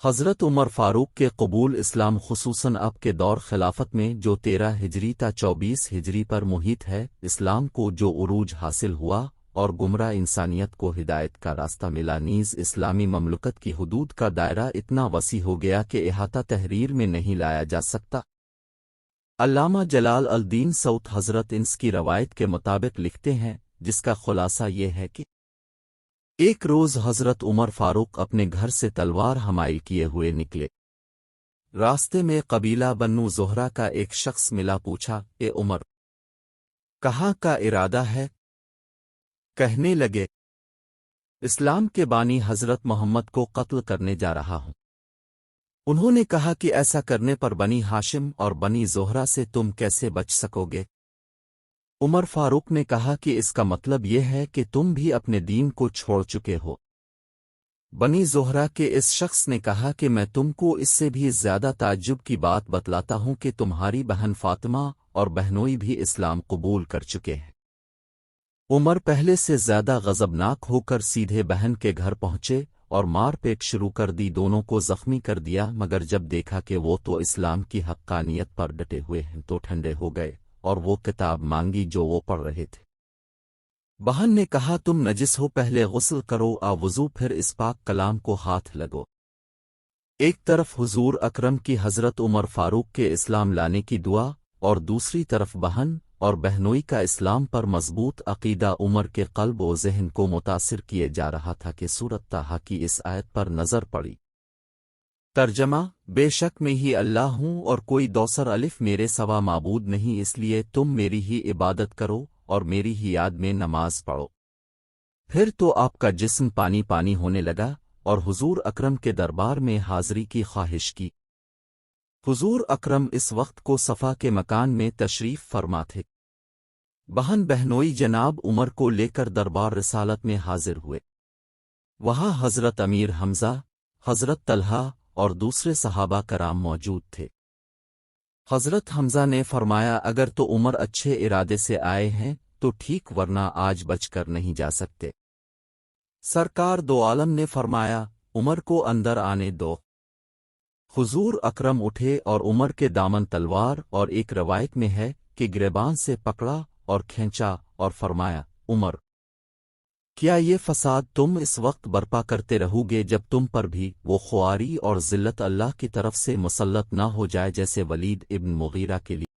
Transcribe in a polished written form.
حضرت عمر فاروق کے قبول اسلام خصوصاً اب کے دور خلافت میں جو 13 ہجری تا 24 ہجری پر محیط ہے، اسلام کو جو عروج حاصل ہوا اور گمراہ انسانیت کو ہدایت کا راستہ ملا، نیز اسلامی مملکت کی حدود کا دائرہ اتنا وسیع ہو گیا کہ احاطہ تحریر میں نہیں لایا جا سکتا۔ علامہ جلال الدین سعود حضرت انس کی روایت کے مطابق لکھتے ہیں، جس کا خلاصہ یہ ہے کہ ایک روز حضرت عمر فاروق اپنے گھر سے تلوار حمائل کیے ہوئے نکلے۔ راستے میں قبیلہ بنو زہرہ کا ایک شخص ملا، پوچھا، اے عمر، کہاں کا ارادہ ہے؟ کہنے لگے، اسلام کے بانی حضرت محمد کو قتل کرنے جا رہا ہوں۔ انہوں نے کہا کہ ایسا کرنے پر بنی ہاشم اور بنی زہرہ سے تم کیسے بچ سکو گے؟ عمر فاروق نے کہا کہ اس کا مطلب یہ ہے کہ تم بھی اپنے دین کو چھوڑ چکے ہو۔ بنی زہرہ کے اس شخص نے کہا کہ میں تم کو اس سے بھی زیادہ تعجب کی بات بتلاتا ہوں کہ تمہاری بہن فاطمہ اور بہنوئی بھی اسلام قبول کر چکے ہیں۔ عمر پہلے سے زیادہ غضبناک ہو کر سیدھے بہن کے گھر پہنچے اور مار پیٹ شروع کر دی، دونوں کو زخمی کر دیا، مگر جب دیکھا کہ وہ تو اسلام کی حقانیت پر ڈٹے ہوئے ہیں تو ٹھنڈے ہو گئے اور وہ کتاب مانگی جو وہ پڑھ رہے تھے۔ بہن نے کہا، تم نجس ہو، پہلے غسل کرو، وضو، پھر اس پاک کلام کو ہاتھ لگو۔ ایک طرف حضور اکرم کی حضرت عمر فاروق کے اسلام لانے کی دعا اور دوسری طرف بہن اور بہنوئی کا اسلام پر مضبوط عقیدہ عمر کے قلب و ذہن کو متاثر کیے جا رہا تھا کہ سورۃ طٰہٰ کی اس آیت پر نظر پڑی۔ ترجمہ: بے شک میں ہی اللہ ہوں اور کوئی دوسر الف میرے سوا معبود نہیں، اس لیے تم میری ہی عبادت کرو اور میری ہی یاد میں نماز پڑھو۔ پھر تو آپ کا جسم پانی پانی ہونے لگا اور حضور اکرم کے دربار میں حاضری کی خواہش کی۔ حضور اکرم اس وقت کو صفا کے مکان میں تشریف فرما تھے۔ بہن بہنوئی جناب عمر کو لے کر دربار رسالت میں حاضر ہوئے۔ وہاں حضرت امیر حمزہ، حضرت طلحہ اور دوسرے صحابہ کرام موجود تھے۔ حضرت حمزہ نے فرمایا، اگر تو عمر اچھے ارادے سے آئے ہیں تو ٹھیک، ورنہ آج بچ کر نہیں جا سکتے۔ سرکار دو عالم نے فرمایا، عمر کو اندر آنے دو۔ حضور اکرم اٹھے اور عمر کے دامن تلوار اور ایک روایت میں ہے کہ گریبان سے پکڑا اور کھینچا اور فرمایا، عمر، کیا یہ فساد تم اس وقت برپا کرتے رہو گے جب تم پر بھی وہ خواری اور ذلت اللہ کی طرف سے مسلط نہ ہو جائے جیسے ولید ابن مغیرہ کے لیے؟